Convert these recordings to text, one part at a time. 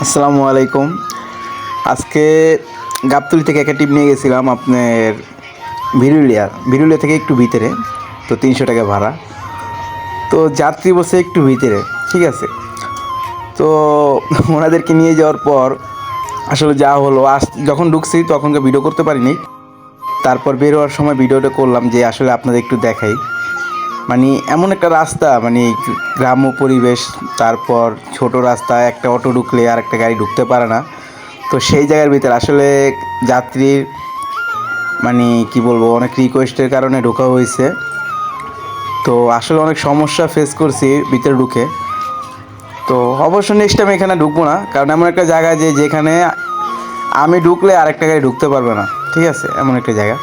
আসসালামু আলাইকুম। আজকে গাবতলী থেকে একটা টিপ নিয়ে গেছিলাম আপনার বিরুলিয়া থেকে একটু ভিতরে। তো 300 টাকা ভাড়া। তো যাত্রী বসে একটু ভিতরে, ঠিক আছে। তো ওনাদেরকে নিয়ে যাওয়ার পর আসলে যা হলো, যখন ঢুকছি তখন ভিডিও করতে পারিনি। তারপর বের হওয়ার সময় ভিডিওটা করলাম যে আসলে আপনাদের একটু দেখাই। মানে এমন একটা রাস্তা, মানে গ্রাম্য পরিবেশ, তারপর ছোট রাস্তা, একটা অটো ঢুকলে আর একটা গাড়ি ঢুকতে পারে না। তো সেই জায়গার ভিতরে আসলে যাত্রীর মানে কি বলবো, অনেক রিকোয়েস্টের কারণে ঢোকা হয়েছে। তো আসলে অনেক সমস্যা ফেস করছি ভিতরে ঢুকে। তো অবশ্য নেক্সট টাইম এখানে ঢুকবো না, কারণ এমন একটা জায়গা যেখানে আমি ঢুকলে আরেকটা গাড়ি ঢুকতে পারবে না, ঠিক আছে, এমন একটা জায়গা।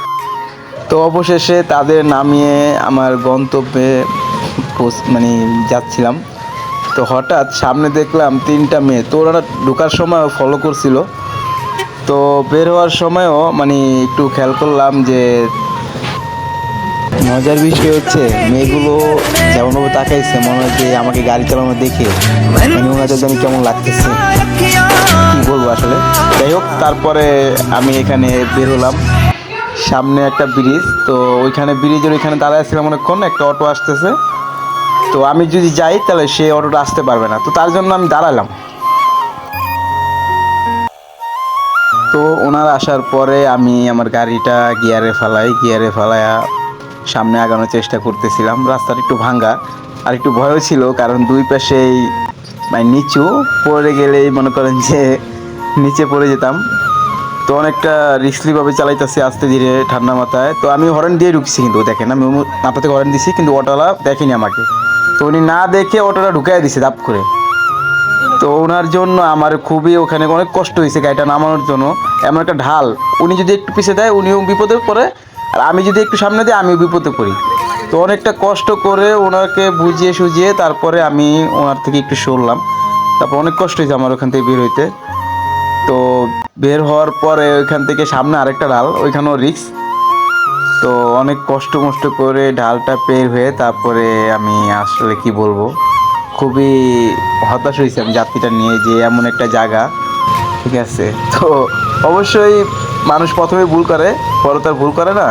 তো অবশেষে তাদের নামিয়ে আমার গন্তব্যে মানে যাচ্ছিলাম। তো হঠাৎ সামনে দেখলাম 3টা মেয়ে। তো ওরা ঢোকার সময় ফলো করছিল। তো বের হওয়ার সময়ও মানে একটু খেয়াল করলাম যে মজার বিষয় হচ্ছে মেয়েগুলো যেমনভাবে তাকাইছে, মনে হয় যে আমাকে গাড়ি চালানো দেখে মানে ওনাদের জন্য কেমন লাগতেছে, কি বলবো আসলে। যাই হোক, তারপরে আমি এখানে বের হলাম। সামনে একটা ব্রিজ, তো ওইখানে ব্রিজের ওইখানে দাঁড়াইছিলাম অনেকক্ষণ। একটা অটো আসতেছে, তো আমি যদি যাই তাহলে সে অটোটা আসতে পারবে না, তো তার জন্য আমি দাঁড়ালাম। তো ওনারা আসার পরে আমি আমার গাড়িটা গিয়ারে ফালাইয়া সামনে আগানোর চেষ্টা করতেছিলাম। রাস্তাটা একটু ভাঙ্গা আর একটু ভয়ও ছিল, কারণ দুই পাশেই মানে নিচু, পড়ে গেলেই মনে করেন যে নিচে পড়ে যেতাম। তো অনেকটা রিস্কলিভাবে চালাইতেছি আস্তে ধীরে, ঠান্ডা মাথায়। তো আমি হরেন দিয়ে ঢুকছি, কিন্তু দেখেন আমি মাথা থেকে হরেন দিছি, কিন্তু অটোওয়ালা দেখেনি আমাকে। তো উনি না দেখে অটোটা ঢুকাই দিছে দাপ করে। তো ওনার জন্য আমার খুবই ওখানে অনেক কষ্ট হয়েছে গাড়িটা নামানোর জন্য। এমন একটা ঢাল, উনি যদি একটু পিছিয়ে দেয় উনিও বিপদে পড়ে, আর আমি যদি একটু সামনে দিই আমিও বিপদে পড়ি। তো অনেকটা কষ্ট করে ওনাকে বুঝিয়ে সুঝিয়ে তারপরে আমি ওনার থেকে একটু সরলাম। তারপর অনেক কষ্ট হয়েছে আমার ওখান থেকে বের হইতে। তো বের হওয়ার পরে ওইখান থেকে সামনে আরেকটা ঢাল, ওইখানেও রিস্ক। তো অনেক কষ্ট মষ্ট করে ঢালটা পের হয়ে তারপরে আমি আসলে কি বলবো, খুবই হতাশ হয়েছি আমি যাত্রীটা নিয়ে, যে এমন একটা জায়গা, ঠিক আছে। তো অবশ্যই মানুষ প্রথমে ভুল করে, পরে তার ভুল করে না।